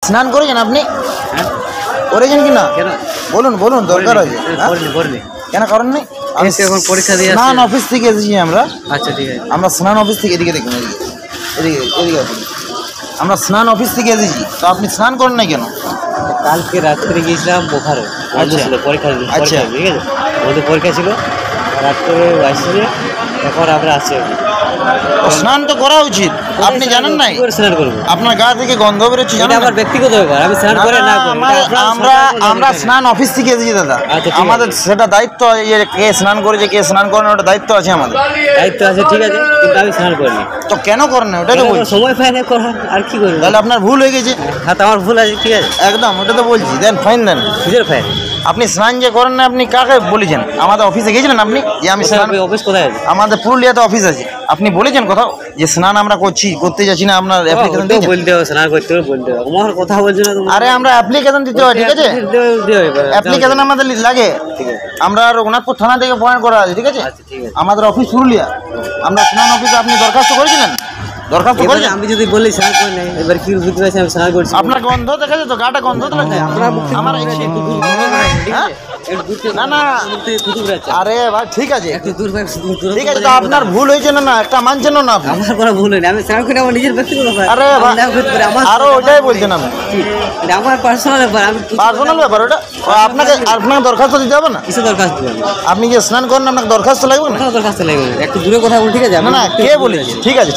স্নান করেছেন আপনি? করেছেন কি না? বলুন বলুন, দরকার আছে। কেন করেননি? স্নান অফিস থেকে এসেছি আমরা। আচ্ছা ঠিক আছে, আমরা স্নান অফিস থেকে, এদিকে দেখুন, এদিকে এদিকে আসুন। আমরা স্নান অফিস থেকে এসেছি, তো আপনি স্নান করেন না কেন? কালকে রাত্রে গিয়েছিলাম বোখারো, পরীক্ষা। আচ্ছা ঠিক আছে, ওদের পরীক্ষা ছিল, রাত্রে আসছে, এখন আমরা আসছি। স্নান তো করা উচিত, আপনি জানেন নাই? স্নান করবো, আপনার গা থেকে গন্ধ বেরোচ্ছে, আমার ব্যক্তিগত ব্যাপার, আমি স্নান করে না। আমরা স্নান অফিস থেকে এসেছি দাদা, আমাদের সেটা দায়িত্ব, কে স্নান করেছে কে স্নান করে না, ওটা দায়িত্ব আছে আমাদের। দায়িত্ব আছে ঠিক আছে, কিন্তু আমি স্নান করিনি। তো কেন করেন না? ওটাই তো বলছি, সময় পাই না করার, আর কি করবো? তাহলে আপনার ভুল হয়ে গেছে। হ্যাঁ, তো আমার ভুল আছে, ঠিক আছে একদম, ওটা তো বলছি, দেন ফাইন দেন। কিসের ফাইন? আপনি স্নান যে করেন না, আপনি কাকে বলেছেন? আমাদের অফিসে গেছিলেন আপনি যে আমি স্নান? অফিস কোথায় আছে? আমাদের পুরুলিয়াতে অফিস আছে, আপনি বলেছেন কোথাও যে স্নান আমরা করতে যাচ্ছি না? আপনার অ্যাপ্লিকেশন দিতে বলতে হবে, স্নান করতে হবে বলতে হবে, আমার কথা বলছো না তুমি? আরে আমরা অ্যাপ্লিকেশন দিতে হয়, ঠিক আছে, অ্যাপ্লিকেশন আমাদের লাগে। আমরা রঘুনাথপুর থানা থেকে পয়েন্ট করা আছে, ঠিক আছে, আমাদের অফিস পুরুলিয়া। আমরা স্নান অফিসে, আপনি দরখাস্ত করেছিলেন? দরখাস্ত করেছেন? আমি যদি বলি স্নান করে নাই, এবার কি বুঝতে পারছি আমি স্নান করছি? আপনার গন্ধ দেখা যায় তো, গাটা গন্ধ তো লাগছে আমার। না না, আরে ভাই ঠিক আছে, ঠিক আছে, তো আপনার ভুল হয়েছে না, একটা মানছেন না আপনি? আমার কোনো ভুল হয়নি, আমি স্নান করে আমার নিজের ব্যক্তিগত ব্যাপার। আরে আরো ওইটাই বলছেন আপনি, আমার পার্সোনাল ব্যাপার, আমি পার্সোনাল ব্যাপার ওটা। আপনাকে দরখাস্ত দিতে হবে না? কিসে দরখাস্ত দিবেন? আপনি যে স্নান করেন, আপনাকে দরখাস্ত লাগবে না? দরখাস্ত লাগবে, একটু দূরে কথা বল, ঠিক আছে? না না, কে বলেছে? ঠিক আছে।